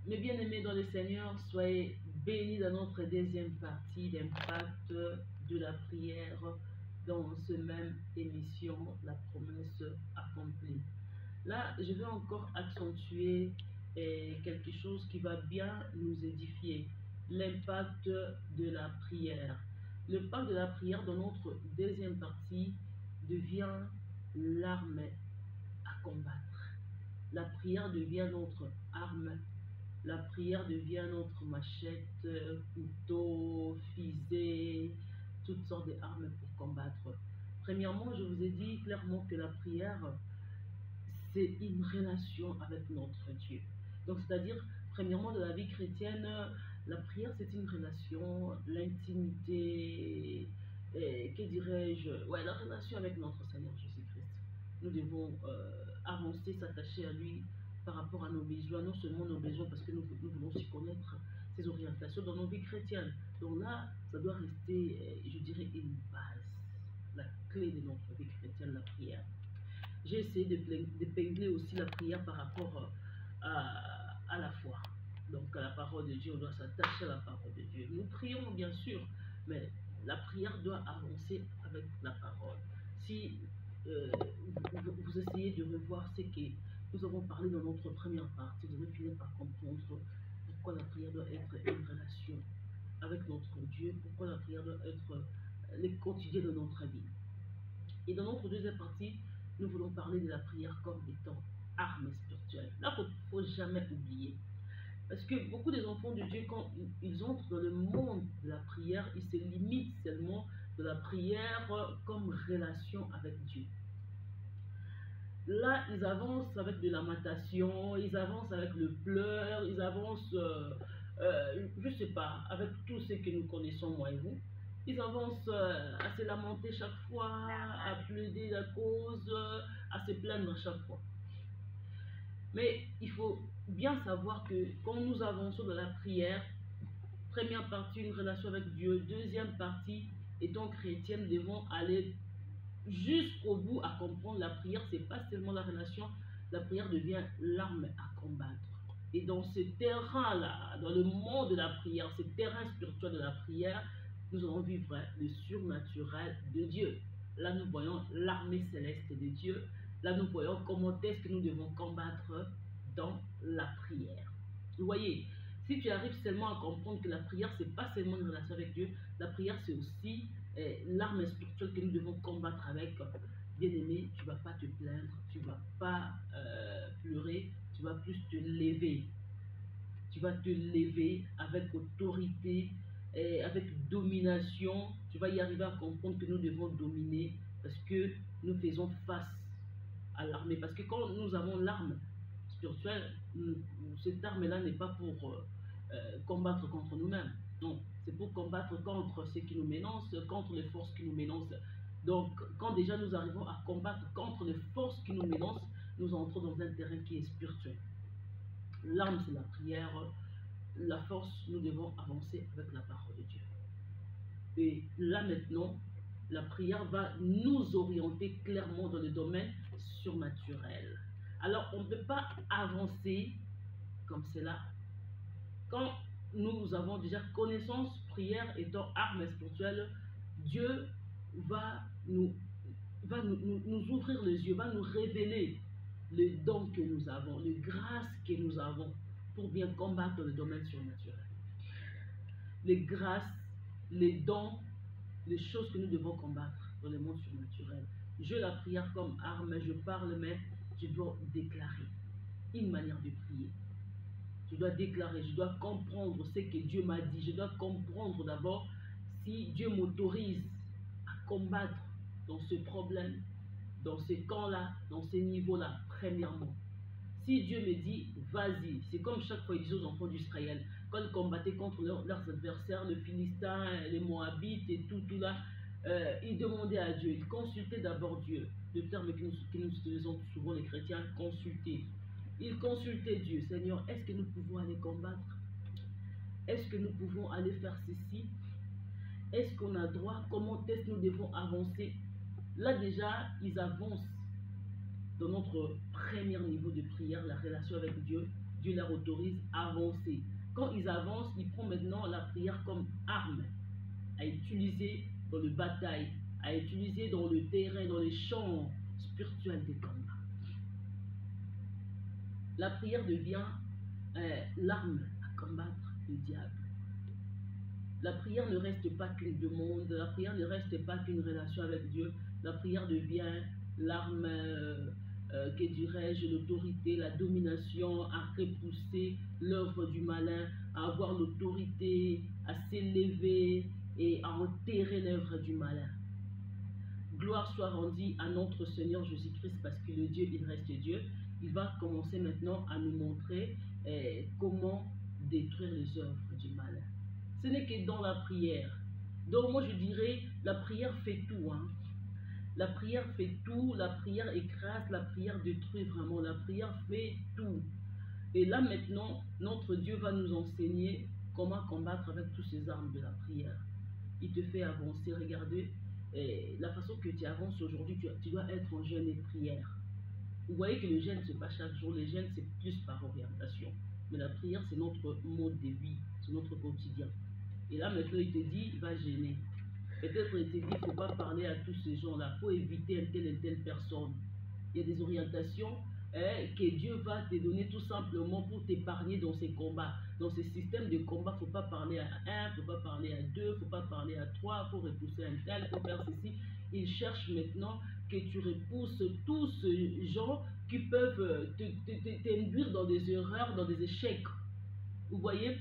Mes bien-aimés dans le Seigneur, soyez bénis dans notre deuxième partie d'impact de la prière dans ce même émission, la promesse accomplie. Là, je vais encore accentuer quelque chose qui va bien nous édifier, l'impact de la prière. L'impact de la prière dans notre deuxième partie devient l'arme à combattre. La prière devient notre arme. La prière devient notre machette, couteau, fusée, toutes sortes d'armes pour combattre. Premièrement, je vous ai dit clairement que la prière, c'est une relation avec notre Dieu. Donc, c'est-à-dire, premièrement, dans la vie chrétienne, la prière, c'est une relation, l'intimité, que dirais-je, ouais, la relation avec notre Seigneur Jésus-Christ. Nous devons avancer, s'attacher à lui par rapport à nos besoins, non seulement nos besoins, parce que nous voulons aussi connaître ses orientations dans nos vies chrétiennes. Donc là, ça doit rester, je dirais, une base, la clé de notre vie chrétienne, la prière. J'ai essayé d'épingler aussi la prière par rapport à la foi. Donc à la parole de Dieu, on doit s'attacher à la parole de Dieu. Nous prions bien sûr, mais la prière doit avancer avec la parole. Si vous essayez de revoir ce que nous avons parlé dans notre première partie, vous allez finir par comprendre pourquoi la prière doit être une relation avec notre Dieu, pourquoi la prière doit être le quotidien de notre vie. Et dans notre deuxième partie, nous voulons parler de la prière comme étant arme spirituelle. Là, il ne faut jamais oublier. Parce que beaucoup des enfants de Dieu, quand ils entrent dans le monde de la prière, ils se limitent seulement de la prière comme relation avec Dieu. Là, ils avancent avec de la lamentation, ils avancent avec le pleur, ils avancent, je ne sais pas, avec tout ce que nous connaissons, moi et vous. Ils avancent à se lamenter chaque fois, à plaider la cause, à se plaindre chaque fois. Mais il faut bien savoir que quand nous avançons dans la prière, première partie, une relation avec Dieu, deuxième partie, étant chrétien, nous devons aller jusqu'au bout à comprendre la prière, c'est pas seulement la relation, la prière devient l'arme à combattre. Et dans ce terrain-là, dans le monde de la prière, ce terrain spirituel de la prière, nous allons vivre le surnaturel de Dieu. Là, nous voyons l'armée céleste de Dieu. Là, nous voyons comment est-ce que nous devons combattre dans la prière. Vous voyez, si tu arrives seulement à comprendre que la prière, c'est pas seulement une relation avec Dieu, la prière, c'est aussi l'arme spirituelle que nous devons combattre avec. Bien-aimé, tu ne vas pas te plaindre, tu ne vas pas pleurer, tu vas plus te lever. Tu vas te lever avec autorité, et avec domination. Tu vas y arriver à comprendre que nous devons dominer parce que nous faisons face à l'armée. Parce que quand nous avons l'arme spirituelle, cette arme-là n'est pas pour combattre contre nous-mêmes. Non, c'est pour combattre contre ce qui nous menace, contre les forces qui nous menacent. Donc, quand déjà nous arrivons à combattre contre les forces qui nous menacent, nous entrons dans un terrain qui est spirituel. L'arme, c'est la prière. La force, nous devons avancer avec la parole de Dieu. Et là maintenant, la prière va nous orienter clairement dans le domaine surnaturel. Alors, on ne peut pas avancer comme cela quand nous avons déjà connaissance, prière étant arme spirituelle. Dieu va nous ouvrir les yeux, va nous révéler les dons que nous avons, les grâces que nous avons pour bien combattre le domaine surnaturel. Les grâces, les dons, les choses que nous devons combattre dans le monde surnaturel. Je la prière comme arme, je parle, mais je dois déclarer une manière de prier. Je dois déclarer, je dois comprendre ce que Dieu m'a dit. Je dois comprendre d'abord si Dieu m'autorise à combattre dans ce problème, dans ce camp-là, dans ce niveau-là, premièrement. Si Dieu me dit, vas-y, c'est comme chaque fois il disait aux enfants d'Israël, quand ils combattaient contre leurs adversaires, les Philistins, les Moabites et tout là, ils demandaient à Dieu, ils consultaient d'abord Dieu. Le terme que nous utilisons souvent les chrétiens, consulter. Ils consultaient Dieu, Seigneur, est-ce que nous pouvons aller combattre? Est-ce que nous pouvons aller faire ceci? Est-ce qu'on a droit? Comment est-ce que nous devons avancer? Là déjà, ils avancent dans notre premier niveau de prière, la relation avec Dieu. Dieu leur autorise à avancer. Quand ils avancent, ils prennent maintenant la prière comme arme à utiliser dans le bataille, à utiliser dans le terrain, dans les champs spirituels des combats. La prière devient l'arme à combattre le diable. La prière ne reste pas qu'une demande, la prière ne reste pas qu'une relation avec Dieu. La prière devient l'arme, que dirais-je, l'autorité, la domination, à repousser l'œuvre du malin, à avoir l'autorité, à s'élever et à enterrer l'œuvre du malin. Gloire soit rendue à notre Seigneur Jésus-Christ parce que le Dieu, il reste Dieu. Il va commencer maintenant à nous montrer comment détruire les œuvres du malin. Ce n'est que dans la prière. Donc moi je dirais, la prière fait tout. Hein. La prière fait tout, la prière écrase, la prière détruit vraiment, la prière fait tout. Et là maintenant, notre Dieu va nous enseigner comment combattre avec toutes ces armes de la prière. Il te fait avancer, regardez, la façon que tu avances aujourd'hui, tu dois être en jeûne et prière. Vous voyez que le jeûne, ce n'est pas chaque jour, le jeûne, c'est plus par orientation. Mais la prière, c'est notre mode de vie, c'est notre quotidien. Et là, maintenant, il te dit, il va gêner. Peut-être il te dit, il ne faut pas parler à tous ces gens-là, il faut éviter une telle personne. Il y a des orientations que Dieu va te donner tout simplement pour t'épargner dans ces combats. Dans ces systèmes de combat, il ne faut pas parler à un, il ne faut pas parler à deux, il ne faut pas parler à trois, il faut repousser un tel, il faut faire ceci. Il cherche maintenant que tu repousses tous ces gens qui peuvent t'induire dans des erreurs, dans des échecs. Vous voyez?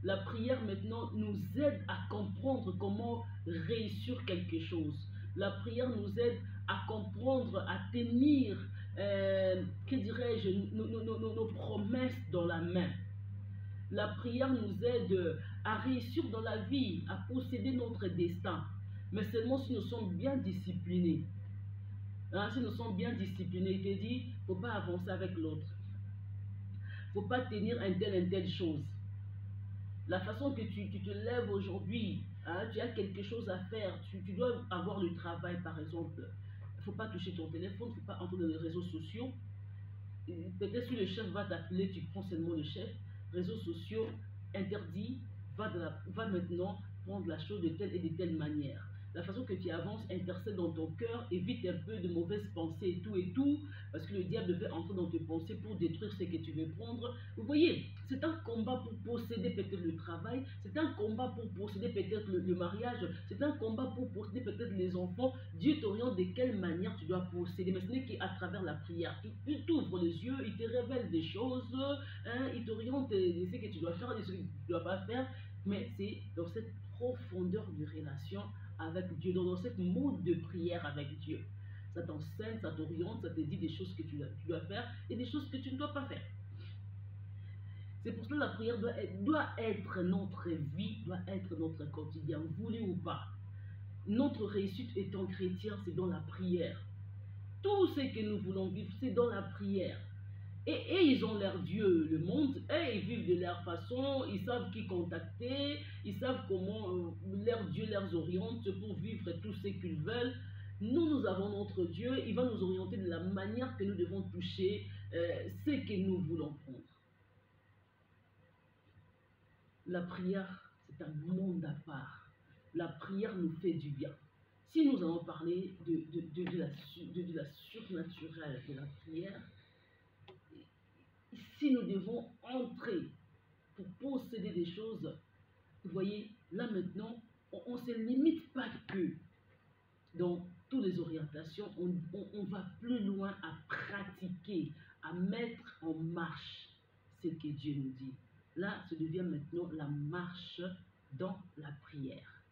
La prière maintenant nous aide à comprendre comment réussir quelque chose. La prière nous aide à comprendre, à tenir, que dirais-je, nos promesses dans la main. La prière nous aide à réussir dans la vie, à posséder notre destin. Mais seulement si nous sommes bien disciplinés. Hein, si nous sommes bien disciplinés, il te dit, il ne faut pas avancer avec l'autre. Il ne faut pas tenir une telle chose. La façon que tu te lèves aujourd'hui, hein, tu as quelque chose à faire, tu dois avoir le travail par exemple. Il ne faut pas toucher ton téléphone, il ne faut pas entrer dans les réseaux sociaux. Peut-être si le chef va t'appeler, tu prends seulement le chef. Réseaux sociaux, interdit, va maintenant prendre la chose de telle et de telle manière. La façon que tu avances, intercède dans ton cœur, évite un peu de mauvaises pensées et tout, parce que le diable veut entrer dans tes pensées pour détruire ce que tu veux prendre. Vous voyez, c'est un combat pour posséder peut-être le travail, c'est un combat pour posséder peut-être le mariage, c'est un combat pour posséder peut-être les enfants. Dieu t'oriente de quelle manière tu dois posséder, mais ce n'est qu'à travers la prière. Il t'ouvre les yeux, il te révèle des choses, hein, il t'oriente de ce que tu dois faire, de ce que tu ne dois pas faire, mais c'est dans cette profondeur de relation avec Dieu, dans cette mode de prière avec Dieu. Ça t'enseigne, ça t'oriente, ça te dit des choses que tu dois faire et des choses que tu ne dois pas faire. C'est pour ça que la prière doit être notre vie, doit être notre quotidien, voulu ou pas. Notre réussite étant chrétien, c'est dans la prière. Tout ce que nous voulons vivre, c'est dans la prière. Et ils ont leur Dieu, le monde, et ils vivent de leur façon, ils savent qui contacter, ils savent comment leur Dieu les oriente pour vivre tout ce qu'ils veulent. Nous avons notre Dieu, il va nous orienter de la manière que nous devons toucher ce que nous voulons prendre. La prière, c'est un monde à part. La prière nous fait du bien. Si nous allons parler de la surnaturelle de la prière, si nous devons entrer pour posséder des choses, vous voyez, là maintenant, on ne se limite pas que dans toutes les orientations, on va plus loin à pratiquer, à mettre en marche ce que Dieu nous dit. Là, ça devient maintenant la marche dans la prière.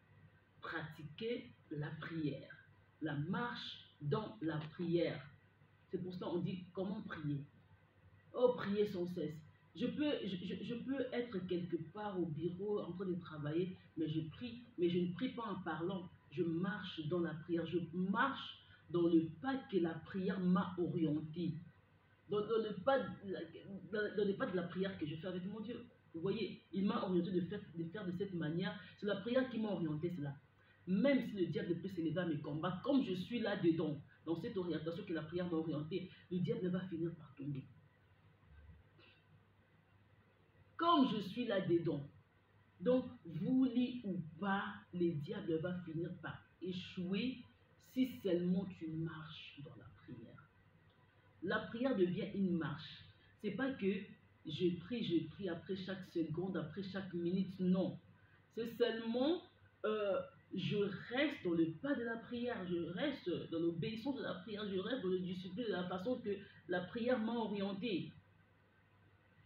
Pratiquer la prière. La marche dans la prière. C'est pour ça qu'on dit comment prier. Oh, prier sans cesse. Je peux être quelque part au bureau en train de travailler, mais je prie, mais je ne prie pas en parlant. Je marche dans la prière. Je marche dans le pas que la prière m'a orienté. Dans le pas de la prière que je fais avec mon Dieu. Vous voyez, il m'a orienté de faire de cette manière. C'est la prière qui m'a orienté cela. Même si le diable peut s'élever à mes combats, comme je suis là-dedans, dans cette orientation que la prière m'a orientée, le diable va finir par tomber. comme je suis là-dedans. Donc, voulu ou pas, le diable va finir par échouer si seulement tu marches dans la prière. La prière devient une marche. C'est pas que je prie après chaque seconde, après chaque minute, non. C'est seulement, je reste dans le pas de la prière, je reste dans l'obéissance de la prière, je reste dans le discipline de la façon que la prière m'a orienté.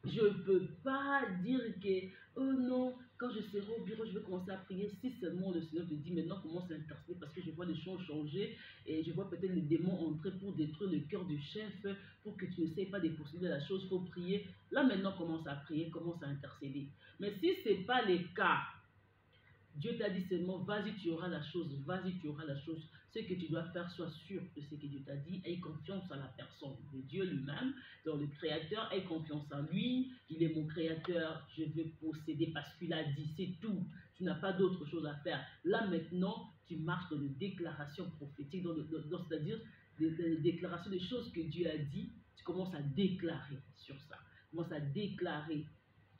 Je ne peux pas dire que, oh non, quand je serai au bureau, je vais commencer à prier. Si seulement le Seigneur te dit, maintenant commence à intercéder parce que je vois les choses changer et je vois peut-être les démons entrer pour détruire le cœur du chef, pour que tu ne sais pas de posséder la chose, il faut prier. Là maintenant, commence à prier, commence à intercéder. Mais si ce n'est pas le cas, Dieu t'a dit seulement, vas-y, tu auras la chose, vas-y, tu auras la chose. Ce que tu dois faire, sois sûr de ce que Dieu t'a dit, aie confiance en la personne de Dieu lui-même, dans le Créateur, aie confiance en lui, il est mon Créateur, je vais posséder parce qu'il a dit, c'est tout, tu n'as pas d'autre chose à faire. Là maintenant, tu marches dans les déclarations prophétiques, c'est-à-dire les déclarations des choses que Dieu a dit, tu commences à déclarer sur ça, tu commences à déclarer.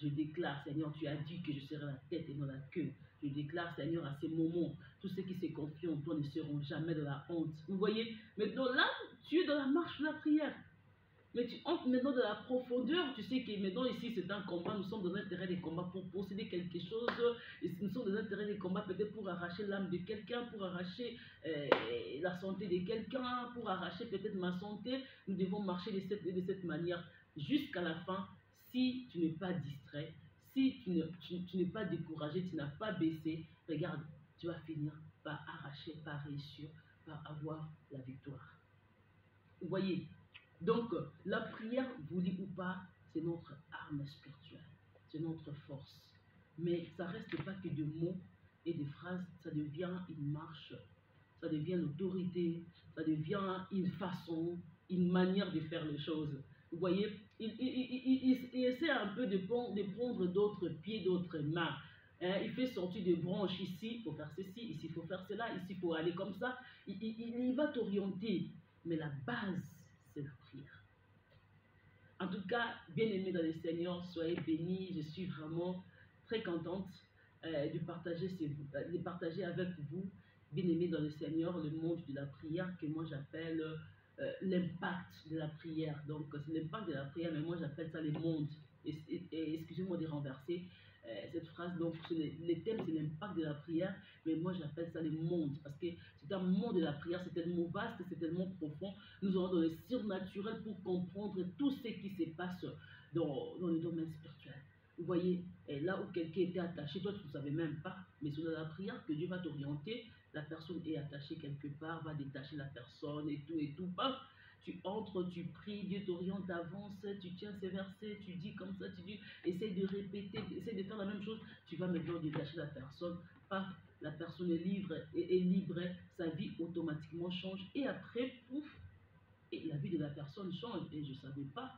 Je déclare, Seigneur, tu as dit que je serai la tête et non la queue. Je déclare, Seigneur, à ces moments, tous ceux qui se confient en toi ne seront jamais de la honte. Vous voyez, maintenant là, tu es dans la marche de la prière. Mais tu entres maintenant dans la profondeur. Tu sais que maintenant ici, c'est un combat. Nous sommes dans un terrain de combat pour posséder quelque chose. Nous sommes dans un terrain de combat peut-être pour arracher l'âme de quelqu'un, pour arracher la santé de quelqu'un, pour arracher peut-être ma santé. Nous devons marcher de cette manière jusqu'à la fin. Si tu n'es pas distrait, si tu n'es pas découragé, tu n'as pas baissé, regarde, tu vas finir par arracher, par réussir, par avoir la victoire. Vous voyez? Donc, la prière, voulez ou pas, c'est notre arme spirituelle, c'est notre force. Mais ça ne reste pas que des mots et des phrases, ça devient une marche, ça devient une autorité, ça devient une façon, une manière de faire les choses. Vous voyez, il essaie un peu de prendre d'autres pieds, d'autres mains. Hein, il fait sortir des branches ici, il faut faire ceci, ici, il faut faire cela, ici, il faut aller comme ça. Il va t'orienter. Mais la base, c'est la prière. En tout cas, bien-aimés dans le Seigneur, soyez bénis. Je suis vraiment très contente de partager avec vous, bien-aimés dans le Seigneur, le monde de la prière que moi j'appelle l'impact de la prière. Donc, c'est l'impact de la prière, mais moi j'appelle ça le monde. Et excusez-moi de renverser cette phrase. Donc, le thème, c'est l'impact de la prière, mais moi j'appelle ça le monde. Parce que c'est un monde de la prière, c'est tellement vaste, c'est tellement profond. Nous allons dans le surnaturel pour comprendre tout ce qui se passe dans le domaine spirituel. Vous voyez, et là où quelqu'un était attaché, toi tu ne savais même pas, mais c'est dans la prière que Dieu va t'orienter. La personne est attachée quelque part, va détacher la personne et tout, paf. Tu entres, tu pries, Dieu t'oriente, avance, tu tiens ces versets, tu dis comme ça, tu dis, essaye de répéter, essaye de faire la même chose, tu vas maintenant détacher la personne, paf, la personne est libre, sa vie automatiquement change, et après, pouf, et la vie de la personne change, et je ne savais pas,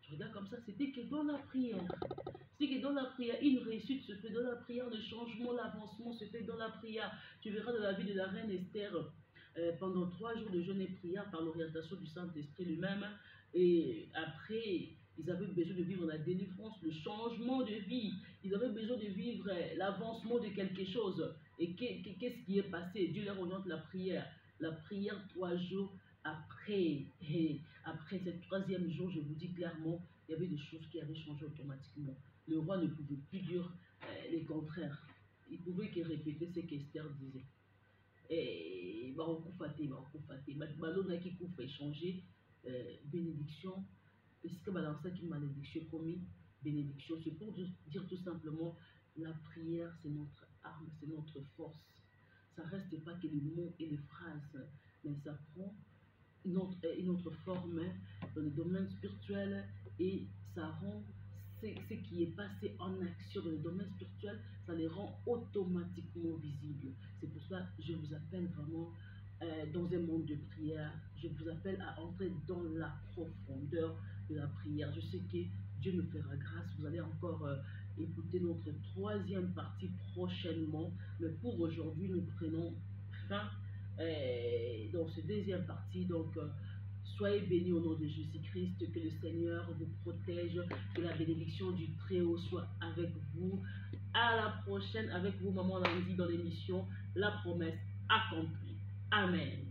tu regardes comme ça, c'était que dans la prière. C'est que dans la prière, une réussite se fait dans la prière, le changement, l'avancement se fait dans la prière. Tu verras dans la vie de la reine Esther, pendant 3 jours de jeûne et prière par l'orientation du Saint-Esprit lui-même. Et après, ils avaient besoin de vivre la délivrance, le changement de vie. Ils avaient besoin de vivre l'avancement de quelque chose. Et qu'est-ce qui est passé? Dieu leur oriente la prière. La prière 3 jours après. Et après ce 3e jour, je vous dis clairement, il y avait des choses qui avaient changé automatiquement. Le roi ne pouvait plus dire les contraires. Il pouvait que répéter ce qu'Esther disait. Et Barokou Faté, Malona qui pouvait échanger bénédiction. Est-ce que balancer une malédiction commis? Bénédiction, c'est pour dire tout simplement, la prière c'est notre arme, c'est notre force. Ça ne reste pas que les mots et les phrases, mais ça prend une autre forme dans le domaine spirituel et ça rend ce qui est passé en action dans le domaine spirituel, ça les rend automatiquement visibles. C'est pour ça que je vous appelle vraiment dans un monde de prière, je vous appelle à entrer dans la profondeur de la prière. Je sais que Dieu nous fera grâce. Vous allez encore écouter notre 3e partie prochainement, mais pour aujourd'hui, nous prenons fin dans ce 2e partie. Donc, Soyez bénis au nom de Jésus-Christ, que le Seigneur vous protège, que la bénédiction du Très-Haut soit avec vous. À la prochaine avec vous, Maman Landy, dans l'émission La Promesse accomplie. Amen.